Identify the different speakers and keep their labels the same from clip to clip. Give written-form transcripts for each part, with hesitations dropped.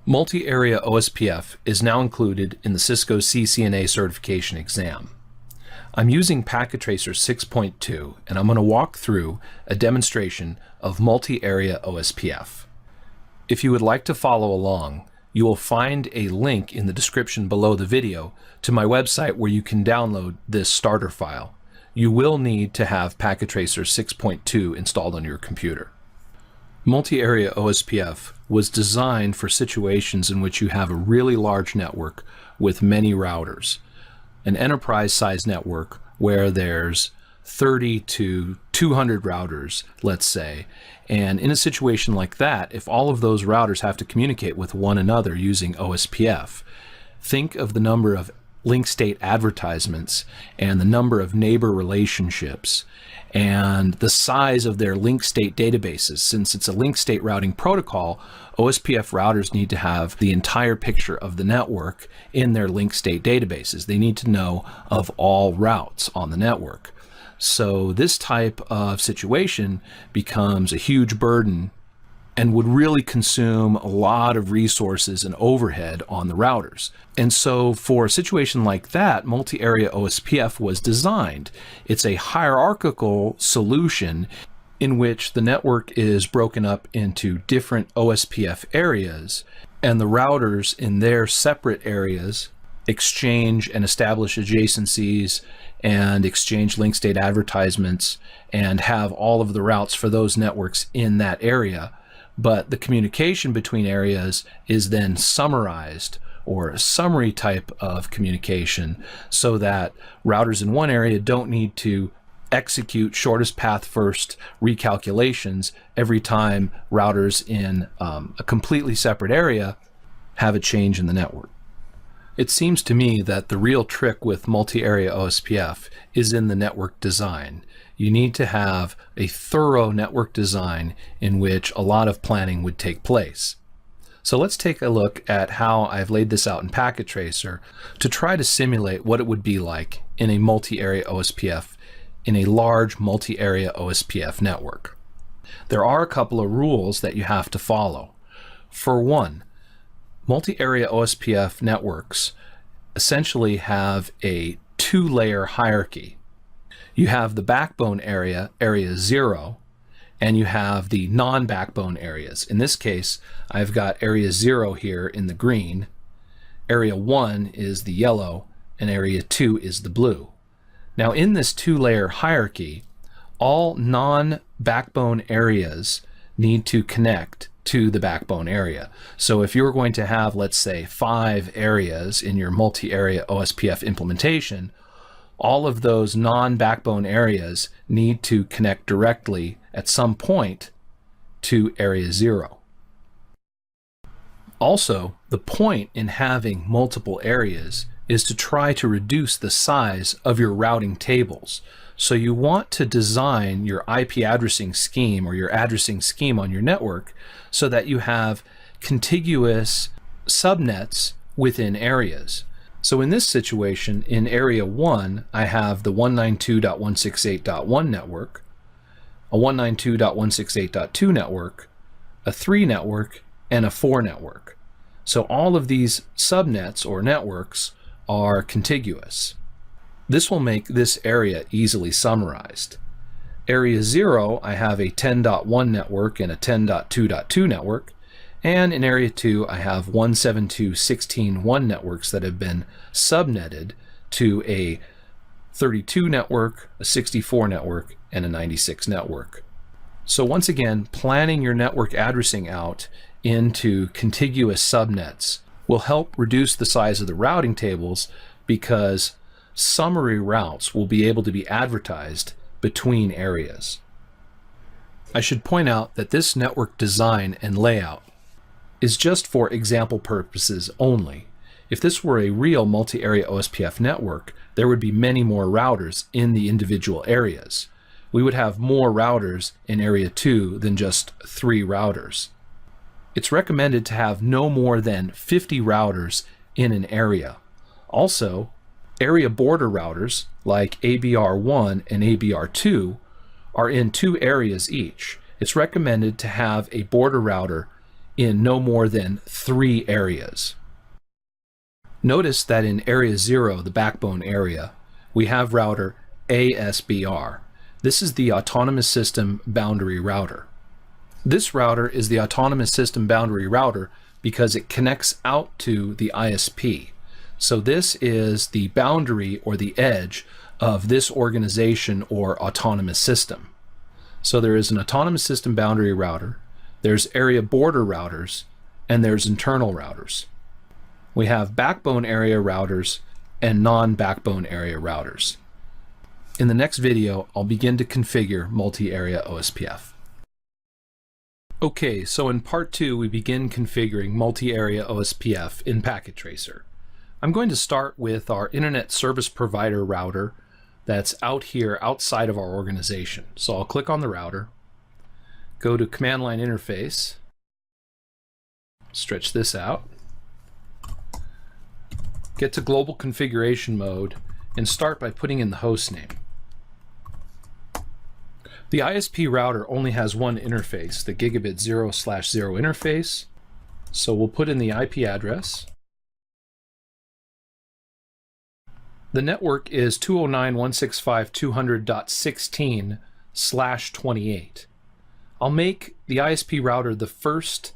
Speaker 1: Multi-area OSPF is now included in the Cisco CCNA certification exam. I'm using Packet Tracer 6.2 and I'm going to walk through a demonstration of multi-area OSPF. If you would like to follow along, you will find a link in the description below the video to my website where you can download this starter file. You will need to have Packet Tracer 6.2 installed on your computer. Multi-area OSPF was designed for situations in which you have a really large network with many routers. An enterprise-sized network where there's 30 to 200 routers, let's say, and in a situation like that, if all of those routers have to communicate with one another using OSPF, think of the number of link state advertisements and the number of neighbor relationships and the size of their link state databases. Since it's a link state routing protocol, OSPF routers need to have the entire picture of the network in their link state databases. They need to know of all routes on the network. So this type of situation becomes a huge burden and would really consume a lot of resources and overhead on the routers. And so for a situation like that, multi-area OSPF was designed. It's a hierarchical solution in which the network is broken up into different OSPF areas, and the routers in their separate areas exchange and establish adjacencies and exchange link state advertisements and have all of the routes for those networks in that area. But the communication between areas is then summarized, or a summary type of communication, so that routers in one area don't need to execute shortest path first recalculations every time routers in a completely separate area have a change in the network. It seems to me that the real trick with multi-area OSPF is in the network design. You need to have a thorough network design in which a lot of planning would take place. So let's take a look at how I've laid this out in Packet Tracer to try to simulate what it would be like in a multi-area OSPF in a large multi-area OSPF network. There are a couple of rules that you have to follow. For one, multi-area OSPF networks essentially have a two-layer hierarchy. You have the backbone area, area 0, and you have the non-backbone areas. In this case, I've got area 0 here in the green, area 1 is the yellow, and area 2 is the blue. Now in this two-layer hierarchy, all non-backbone areas need to connect to the backbone area. So if you're going to have, let's say, 5 areas in your multi-area OSPF implementation, all of those non-backbone areas need to connect directly at some point to area 0. Also, the point in having multiple areas is to try to reduce the size of your routing tables. So you want to design your IP addressing scheme or your addressing scheme on your network so that you have contiguous subnets within areas. So in this situation, in area 1, I have the 192.168.1 network, a 192.168.2 network, a 3 network, and a 4 network. So all of these subnets or networks are contiguous. This will make this area easily summarized. Area 0, I have a 10.1 network and a 10.2.2 network. And in area 2, I have 172.16.1 networks that have been subnetted to a 32 network, a 64 network, and a 96 network. So once again, planning your network addressing out into contiguous subnets will help reduce the size of the routing tables because summary routes will be able to be advertised between areas. I should point out that this network design and layout is just for example purposes only. If this were a real multi-area OSPF network, there would be many more routers in the individual areas. We would have more routers in area 2 than just 3 routers. It's recommended to have no more than 50 routers in an area. Also, area border routers like ABR1 and ABR2 are in 2 areas each. It's recommended to have a border router in no more than 3 areas. Notice that in area 0, the backbone area, we have router ASBR. This is the Autonomous System Boundary Router. This router is the Autonomous System Boundary Router because it connects out to the ISP. So this is the boundary or the edge of this organization or autonomous system. So there is an Autonomous System Boundary Router, there's area border routers, and there's internal routers. We have backbone area routers and non-backbone area routers. In the next video, I'll begin to configure multi-area OSPF. Okay, so in part 2, we begin configuring multi-area OSPF in Packet Tracer. I'm going to start with our Internet Service Provider router that's out here outside of our organization. So I'll click on the router, go to Command Line Interface, stretch this out, get to Global Configuration Mode, and start by putting in the host name. The ISP router only has one interface, the gigabit 0/0 interface. So we'll put in the IP address. The network is 209.165.200.16/28. I'll make the ISP router the first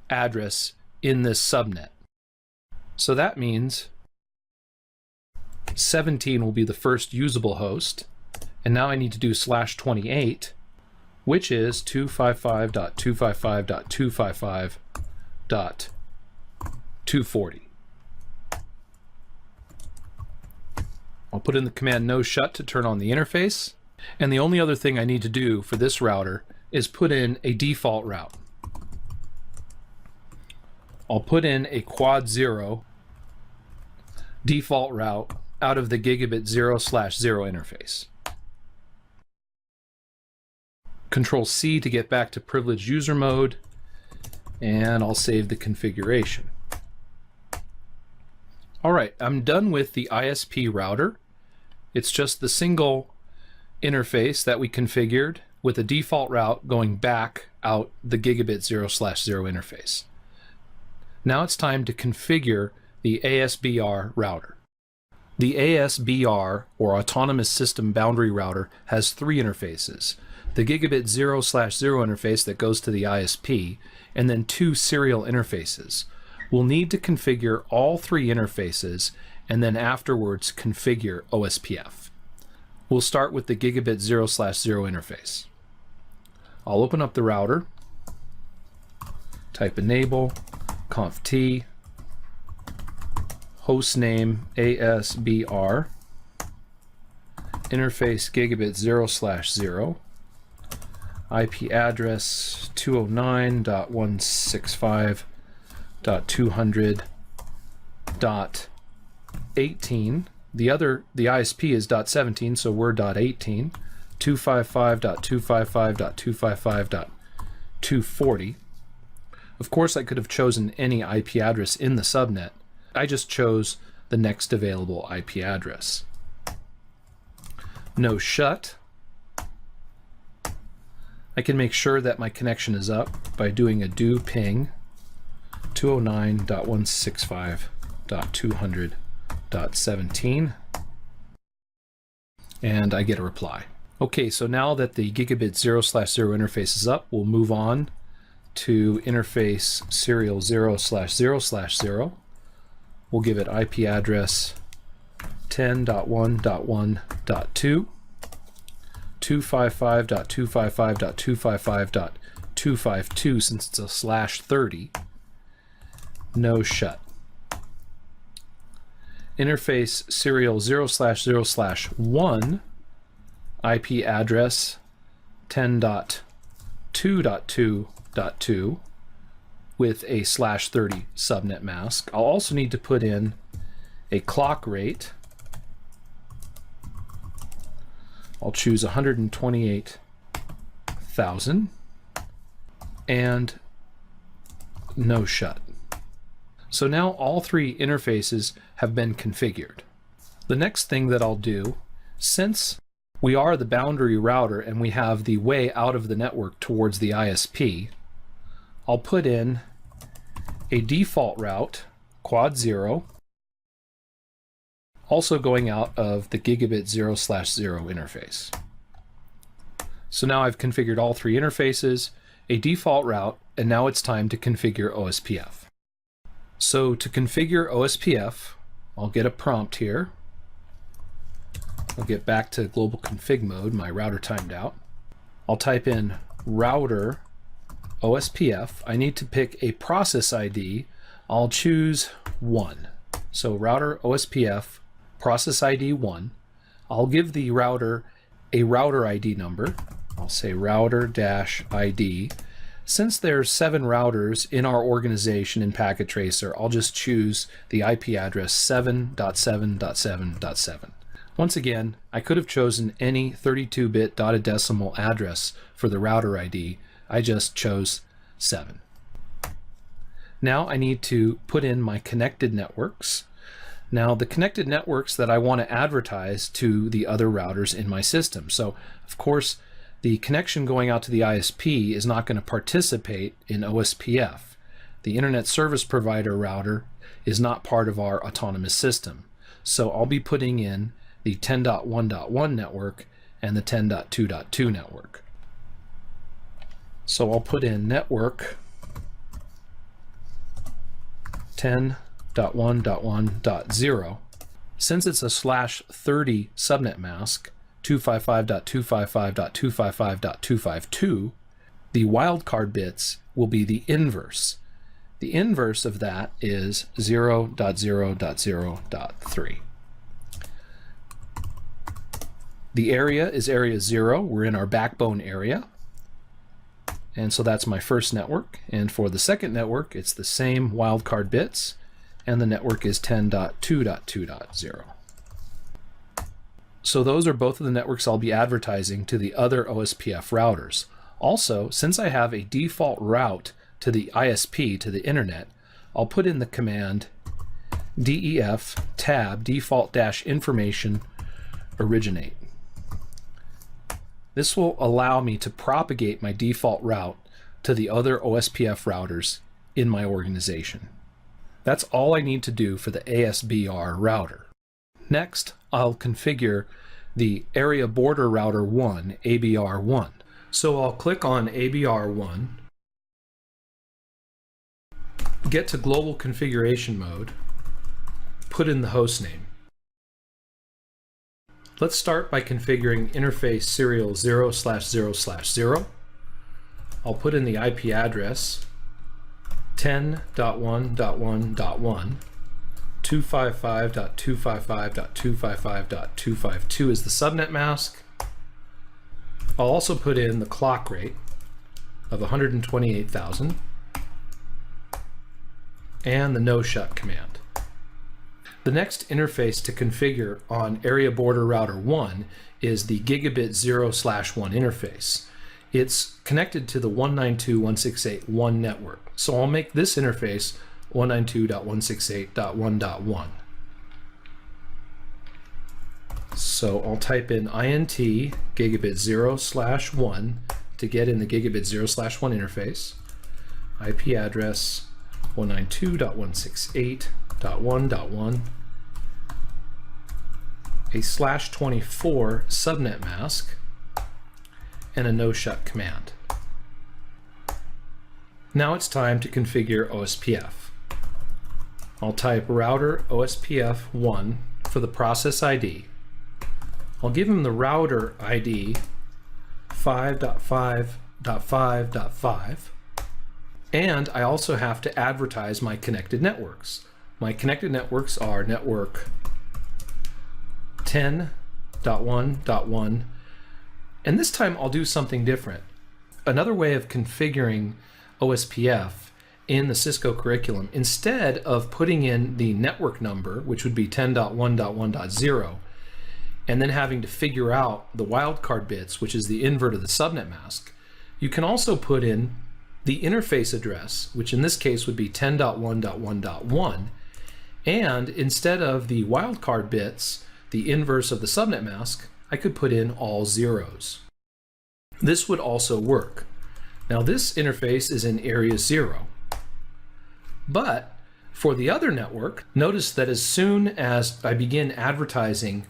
Speaker 1: address in this subnet. So that means 17 will be the first usable host. And now I need to do /28, which is 255.255.255.240. I'll put in the command no shut to turn on the interface. And the only other thing I need to do for this router is put in a default route. I'll put in a quad 0 default route out of the gigabit 0/0 interface. Control C to get back to privileged user mode, and I'll save the configuration. All right, I'm done with the ISP router. It's just the single interface that we configured with a default route going back out the gigabit 0/0 interface. Now it's time to configure the ASBR router. The ASBR, or Autonomous System Boundary Router, has 3 interfaces. The gigabit 0/0 interface that goes to the ISP, and then 2 serial interfaces. We'll need to configure all 3 interfaces and then afterwards configure OSPF. We'll start with the gigabit 0/0 interface. I'll open up the router, type enable, conft hostname ASBR, interface gigabit 0/0, IP address 209.165.200.18. The ISP is .17, so we're .18. 255.255.255.240. Of course, I could have chosen any IP address in the subnet. I just chose the next available IP address. No shut. I can make sure that my connection is up by doing a do ping 209.165.200.17, and I get a reply. Okay, so now that the gigabit 0/0 interface is up, we'll move on to interface serial 0/0/0. We'll give it IP address 10.1.1.2, 255.255.255.252 since it's a /30. No shut. Interface serial 0/0/1, IP address 10.2.2.2 with a /30 subnet mask. I'll also need to put in a clock rate. I'll choose 128,000 and no shut. So now all 3 interfaces have been configured. The next thing that I'll do, since we are the boundary router and we have the way out of the network towards the ISP, I'll put in a default route, quad 0, also going out of the gigabit 0/0 interface. So now I've configured all three interfaces, a default route, and now it's time to configure OSPF. So to configure OSPF, I'll get a prompt here. I'll get back to global config mode, my router timed out. I'll type in router OSPF. I need to pick a process ID. I'll choose 1. So router OSPF, process ID 1. I'll give the router a router ID number. I'll say router-ID. Since there's 7 routers in our organization in Packet Tracer, I'll just choose the IP address 7.7.7.7. Once again, I could have chosen any 32-bit dotted decimal address for the router ID. I just chose 7. Now I need to put in my connected networks. Now the connected networks that I want to advertise to the other routers in my system. So of course, the connection going out to the ISP is not going to participate in OSPF. The Internet Service Provider router is not part of our autonomous system. So I'll be putting in the 10.1.1 network and the 10.2.2 network. So I'll put in network 10.1.1.0. Since it's a /30 subnet mask, 255.255.255.252, the wildcard bits will be the inverse. The inverse of that is 0.0.0.3. The area is area 0. We're in our backbone area. And so that's my first network. And for the second network, it's the same wildcard bits. And the network is 10.2.2.0. So those are both of the networks I'll be advertising to the other OSPF routers. Also, since I have a default route to the ISP, to the internet, I'll put in the command def tab default-information originate. This will allow me to propagate my default route to the other OSPF routers in my organization. That's all I need to do for the ASBR router. Next, I'll configure the Area Border Router 1, ABR1. So I'll click on ABR1, get to Global Configuration Mode, put in the host name. Let's start by configuring interface serial 0/0/0. I'll put in the IP address 10.1.1.1.1. 255.255.255.252 is the subnet mask. I'll also put in the clock rate of 128,000 and the no shut command. The next interface to configure on Area Border Router 1 is the gigabit 0/1 interface. It's connected to the 192.168.1 network. So I'll make this interface 192.168.1.1. So I'll type in int gigabit 0/1 to get in the gigabit 0/1 interface. IP address 192.168.1.1. A /24 subnet mask and a no shut command. Now it's time to configure OSPF. I'll type router OSPF 1 for the process ID. I'll give him the router ID 5.5.5.5. And I also have to advertise my connected networks. My connected networks are network 10.1.1. And this time I'll do something different. Another way of configuring OSPF in the Cisco curriculum, instead of putting in the network number, which would be 10.1.1.0, and then having to figure out the wildcard bits, which is the invert of the subnet mask, you can also put in the interface address, which in this case would be 10.1.1.1, and instead of the wildcard bits, the inverse of the subnet mask, I could put in all zeros. This would also work. Now this interface is in area 0. But for the other network, notice that as soon as I begin advertising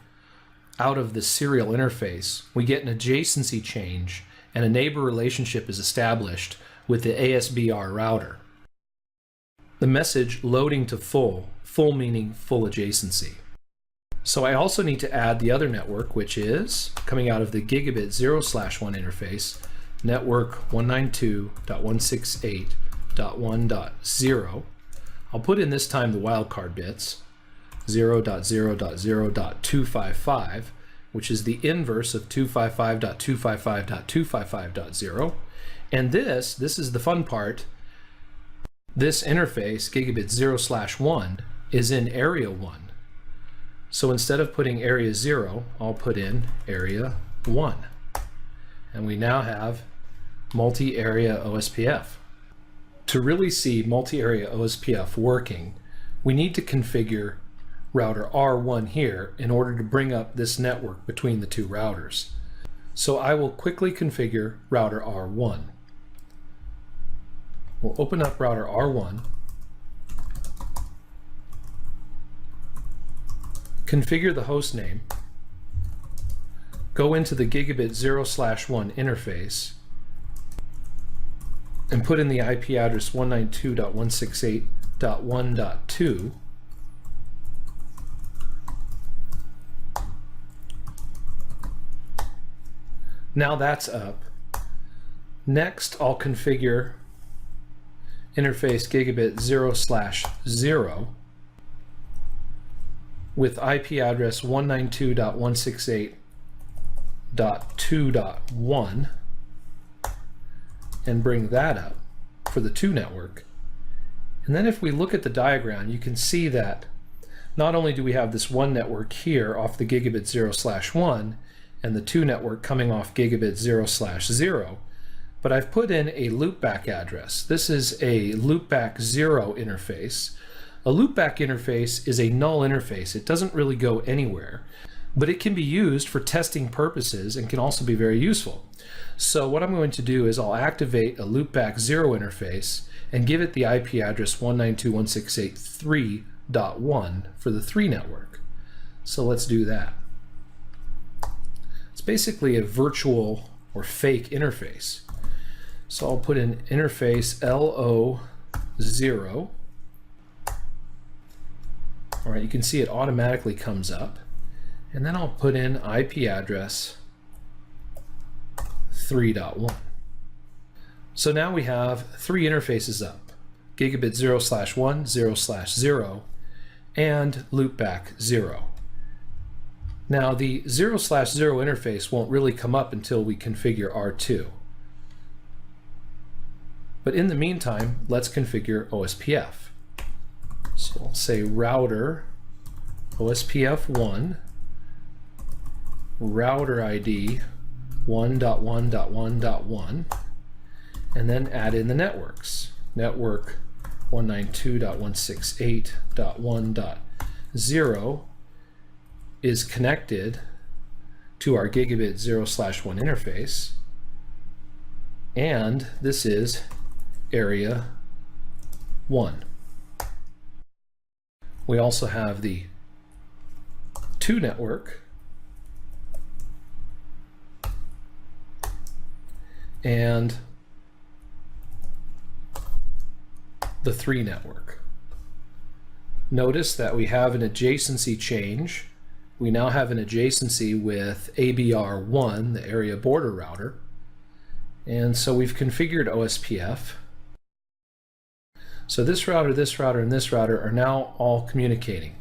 Speaker 1: out of the serial interface, we get an adjacency change and a neighbor relationship is established with the ASBR router. The message loading to full meaning full adjacency. So I also need to add the other network, which is coming out of the gigabit 0/1 interface, network 192.168.1.0. I'll put in this time the wildcard bits, 0.0.0.255, which is the inverse of 255.255.255.0. And this is the fun part. This interface, gigabit 0/1, is in area 1. So instead of putting area 0, I'll put in area 1. And we now have multi-area OSPF. To really see multi-area OSPF working, we need to configure router R1 here in order to bring up this network between the two routers. So I will quickly configure router R1. We'll open up router R1, configure the host name, go into the gigabit 0/1 interface, and put in the IP address 192.168.1.2. Now that's up. Next, I'll configure interface gigabit 0/0 with IP address 192.168.2.1 and bring that up for the 2 network. And then if we look at the diagram, you can see that not only do we have this 1 network here off the gigabit 0/1 and the 2 network coming off gigabit 0/0, but I've put in a loopback address. This is a loopback 0 interface. A loopback interface is a null interface. It doesn't really go anywhere, but it can be used for testing purposes and can also be very useful. So what I'm going to do is I'll activate a loopback 0 interface and give it the IP address 192.168.3.1 for the 3 network. So let's do that. It's basically a virtual or fake interface. So I'll put in interface LO0. All right, you can see it automatically comes up. And then I'll put in IP address 3.1. So now we have 3 interfaces up: gigabit 0/1, 0/0, and loopback 0. Now the 0/0 interface won't really come up until we configure R2. But in the meantime, let's configure OSPF. So I'll say router OSPF1, router ID 1.1.1.1, and then add in the networks. Network 192.168.1.0 is connected to our gigabit 0/1 interface, and this is area 1. We also have the 2 network and the 3 network. Notice that we have an adjacency change. We now have an adjacency with ABR1, the area border router. And so we've configured OSPF. So this router, and this router are now all communicating.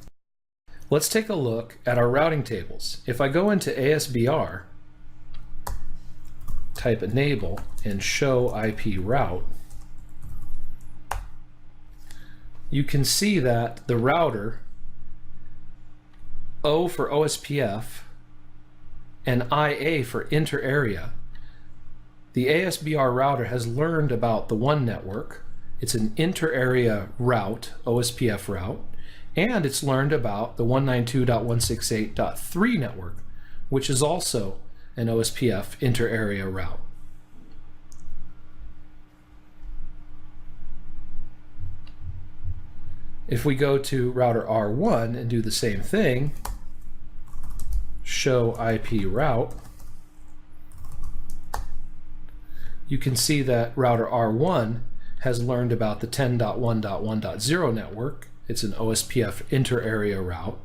Speaker 1: Let's take a look at our routing tables. If I go into ASBR, type enable and show IP route, you can see that the router O for OSPF and IA for inter-area, the ASBR router has learned about the 1 network. It's an inter-area route, OSPF route, and it's learned about the 192.168.3 network, which is also an OSPF inter-area route. If we go to router R1 and do the same thing, show IP route, you can see that router R1 has learned about the 10.1.1.0 network. It's an OSPF inter-area route,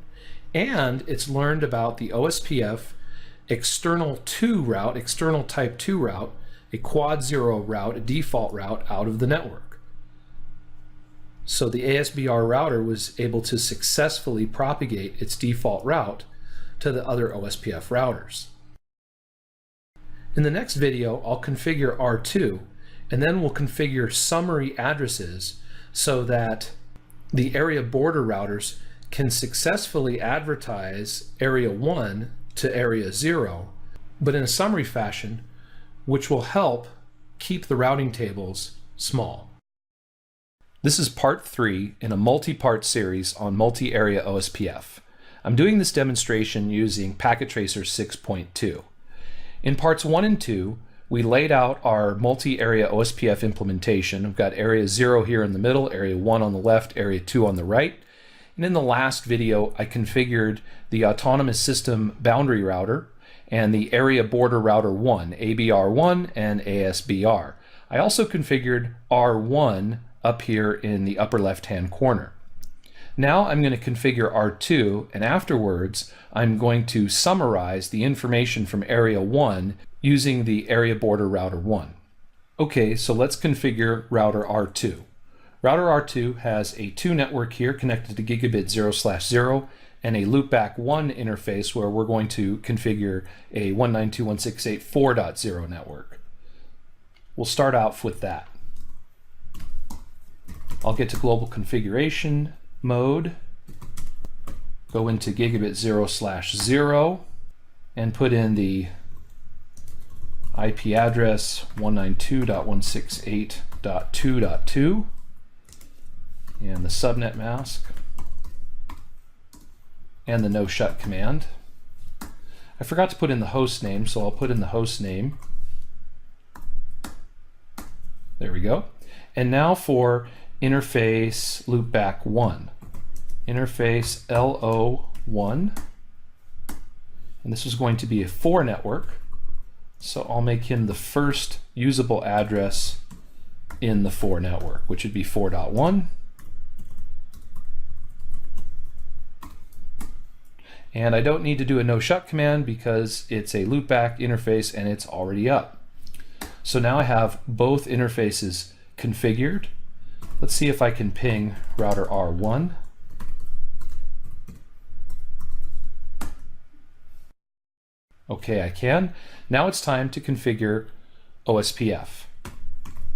Speaker 1: and it's learned about the OSPF external 2 route, external type 2 route, a quad 0 route, a default route out of the network. So the ASBR router was able to successfully propagate its default route to the other OSPF routers. In the next video, I'll configure R2, and then we'll configure summary addresses so that the area border routers can successfully advertise area 1 to area 0, but in a summary fashion, which will help keep the routing tables small. This is part 3 in a multi-part series on multi-area OSPF. I'm doing this demonstration using Packet Tracer 6.2. In parts 1 and 2, we laid out our multi-area OSPF implementation. We've got area 0 here in the middle, area 1 on the left, area 2 on the right. And in the last video, I configured the Autonomous System Boundary Router and the Area Border Router 1, ABR1 and ASBR. I also configured R1 up here in the upper left-hand corner. Now I'm going to configure R2, and afterwards I'm going to summarize the information from Area 1 using the Area Border Router 1. Okay, so let's configure Router R2. Router R2 has a 2 network here connected to gigabit 0/0 and a loopback 1 interface where we're going to configure a 192.168.4.0 network. We'll start out with that. I'll get to global configuration mode, go into gigabit 0/0 and put in the IP address 192.168.2.2 and the subnet mask and the no shut command. I forgot to put in the host name, so I'll put in the host name. There we go. And now for interface loopback 1. Interface LO1. And this is going to be a 4 network. So I'll make him the first usable address in the 4 network, which would be 4.1. And I don't need to do a no shut command because it's a loopback interface and it's already up. So now I have both interfaces configured. Let's see if I can ping router R1. Okay, I can. Now it's time to configure OSPF.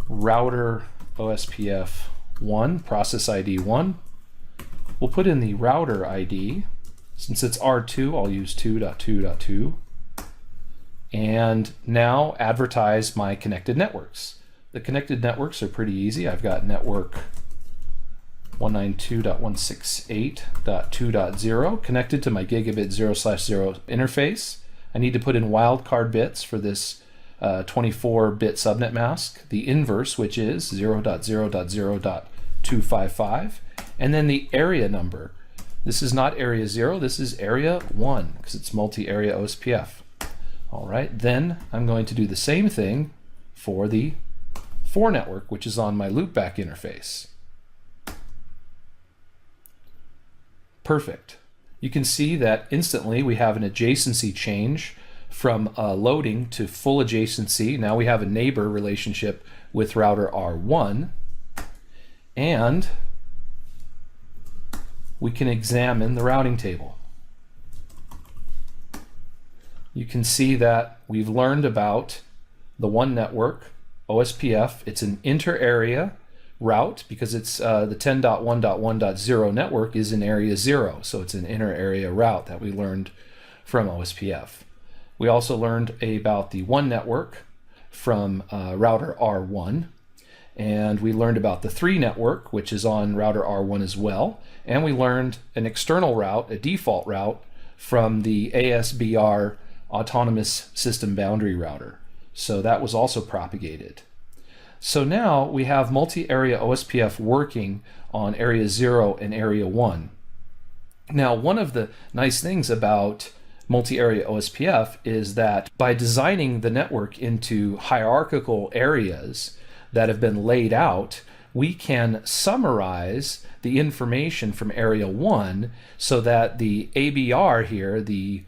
Speaker 1: Router OSPF 1, process ID 1. We'll put in the router ID. Since it's R2, I'll use 2.2.2. And now advertise my connected networks. The connected networks are pretty easy. I've got network 192.168.2.0 connected to my gigabit 0/0 interface. I need to put in wildcard bits for this 24-bit subnet mask, the inverse, which is 0.0.0.255, and then the area number. This is not area 0, this is area 1 because it's multi-area OSPF. All right, then I'm going to do the same thing for the 4 network, which is on my loopback interface. Perfect. You can see that instantly we have an adjacency change from loading to full adjacency. Now we have a neighbor relationship with router R1, and we can examine the routing table. You can see that we've learned about the 1 network, OSPF. It's an inter-area route because it's the 10.1.1.0 network is in area 0, so it's an inter-area route that we learned from OSPF. We also learned about the 1 network from router R1, and we learned about the 3 network, which is on router R1 as well, and we learned an external route, a default route, from the ASBR Autonomous System Boundary Router. So that was also propagated. So now we have multi-area OSPF working on area 0 and area 1. Now, one of the nice things about multi-area OSPF is that by designing the network into hierarchical areas that have been laid out, we can summarize the information from area 1 so that the ABR here, the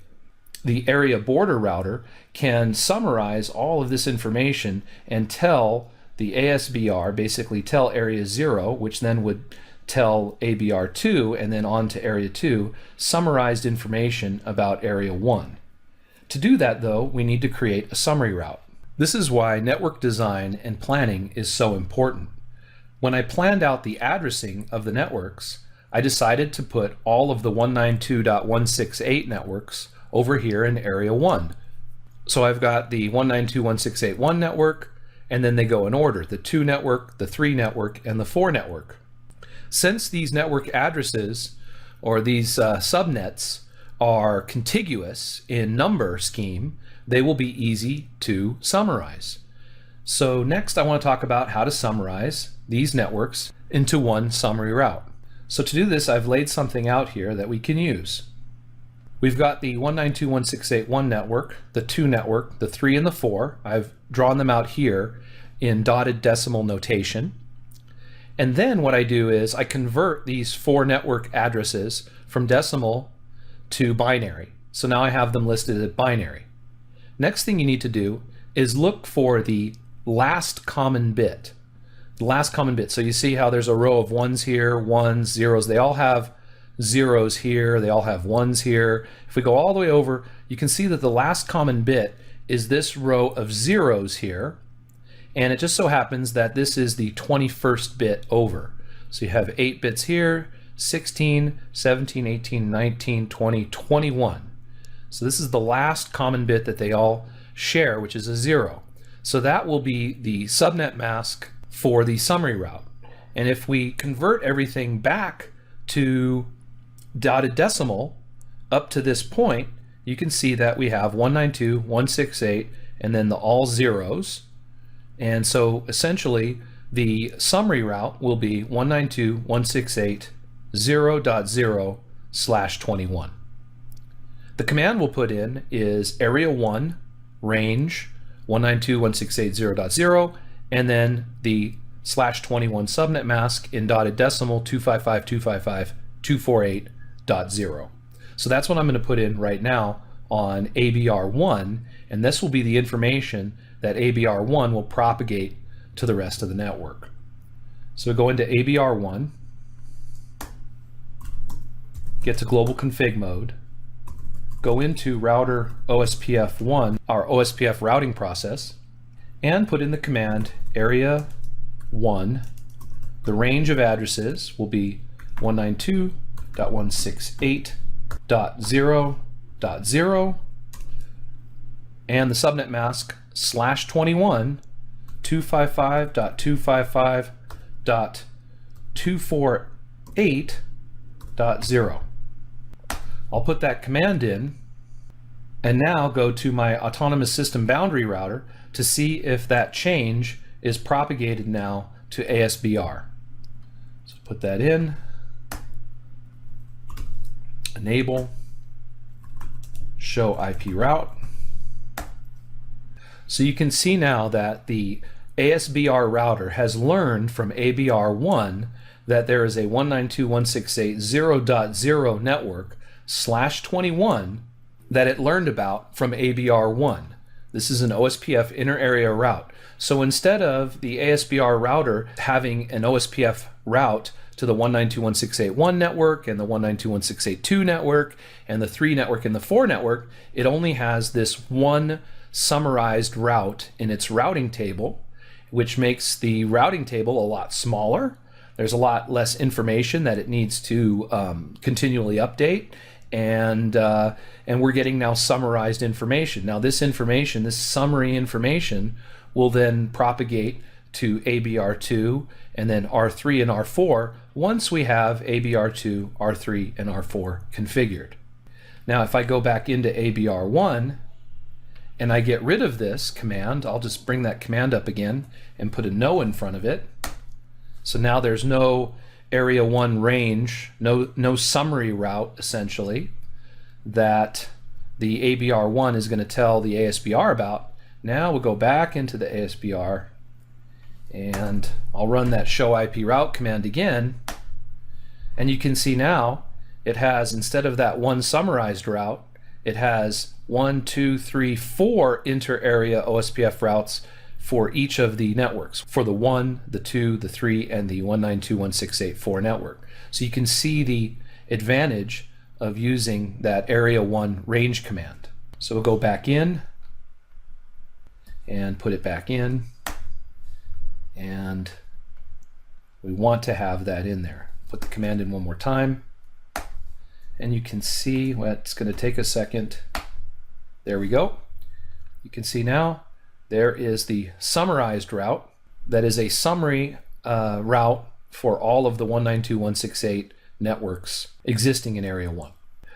Speaker 1: area border router, can summarize all of this information and tell the ASBR, basically tell area 0, which then would tell ABR2 and then on to area 2, summarized information about area 1. To do that though, we need to create a summary route. This is why network design and planning is so important. When I planned out the addressing of the networks, I decided to put all of the 192.168 networks over here in area 1. So I've got the 192.168.1 network, and then they go in order: the 2 network, the 3 network, and the 4 network. Since these network addresses, or these subnets, are contiguous in number scheme, they will be easy to summarize. So next I want to talk about how to summarize these networks into one summary route. So to do this, I've laid something out here that we can use. We've got the 192.168.1 network, the 2 network, the 3 and the 4. I've drawn them out here in dotted decimal notation. And then what I do is I convert these 4 network addresses from decimal to binary. So now I have them listed as binary. Next thing you need to do is look for the last common bit. The last common bit. So you see how there's a row of 1s here, 1s, 0s. They all have 0s here, they all have 1s here. If we go all the way over, you can see that the last common bit is this row of 0s here, and it just so happens that this is the 21st bit over. So you have 8 bits here, 16, 17, 18, 19, 20, 21. So this is the last common bit that they all share, which is a 0. So that will be the subnet mask for the summary route. And if we convert everything back to dotted decimal up to this point, you can see that we have 192.168 and then the all zeros. And so essentially the summary route will be 192.168.0.0/21. The command we'll put in is area 1 range 192.168.0.0 and then the /21 subnet mask in dotted decimal 255.255.248.0. So that's what I'm going to put in right now on ABR1, and this will be the information that ABR1 will propagate to the rest of the network. So go into ABR1, get to global config mode, go into router OSPF1, our OSPF routing process, and put in the command area 1. The range of addresses will be 192.168.0.0 and the subnet mask /21 255.255.248.0. I'll put that command in and now go to my autonomous system boundary router to see if that change is propagated now to ASBR. So put that in, enable, show IP route. So you can see now that the ASBR router has learned from ABR1 that there is a 192.168.0.0 network /21 that it learned about from ABR1. This is an OSPF inner area route. So instead of the ASBR router having an OSPF route to the 192.168.1 network and the 192.168.2 network and the 3 network and the 4 network, it only has this one summarized route in its routing table, which makes the routing table a lot smaller. There's a lot less information that it needs to continually update, and we're getting now summarized information. Now this information, this summary information, will then propagate to ABR2 and then R3 and R4 once we have ABR2, R3, and R4 configured. Now if I go back into ABR1 and I get rid of this command, I'll just bring that command up again and put a no in front of it. So now there's no area 1 range, no summary route essentially that the ABR1 is going to tell the ASBR about. Now we'll go back into the ASBR and I'll run that show IP route command again, and you can see now it has, instead of that one summarized route, it has 1, 2, 3, 4 inter-area OSPF routes for each of the networks, for the 1, the 2, the 3, and the 192.168.4 network. So you can see the advantage of using that area 1 range command. So we'll go back in and put it back in, and we want to have that in there. Put the command in one more time, and you can see, well, it's going to take a second. There we go. You can see now there is the summarized route. That is a summary route for all of the 192.168 networks existing in Area 1.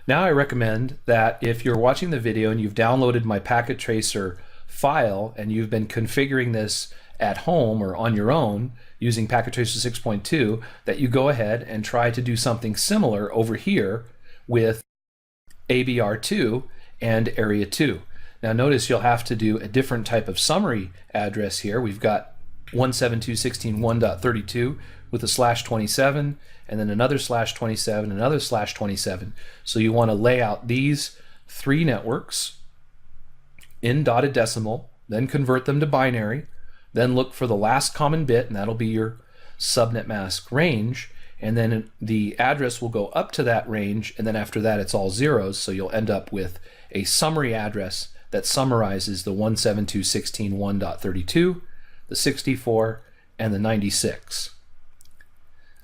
Speaker 1: Now I recommend that if you're watching the video and you've downloaded my packet tracer file and you've been configuring this at home or on your own using packet tracer 6.2, that you go ahead and try to do something similar over here with ABR2 and Area 2. Now notice you'll have to do a different type of summary address here. We've got 172.16.1.32 with a /27, and then another /27, another /27. So you want to lay out these 3 networks in dotted decimal, then convert them to binary, then look for the last common bit, and that'll be your subnet mask range, and then the address will go up to that range, and then after that it's all zeros, so you'll end up with a summary address that summarizes the 172.16.1.32, the 64, and the 96.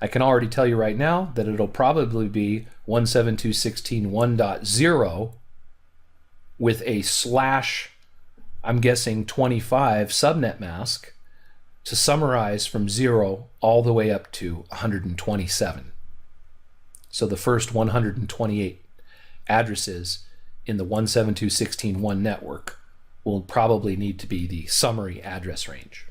Speaker 1: I can already tell you right now that it'll probably be 172.16.1.0 with a / I'm guessing 25 subnet mask to summarize from 0 all the way up to 127. So the first 128 addresses in the 172.16.1 network will probably need to be the summary address range.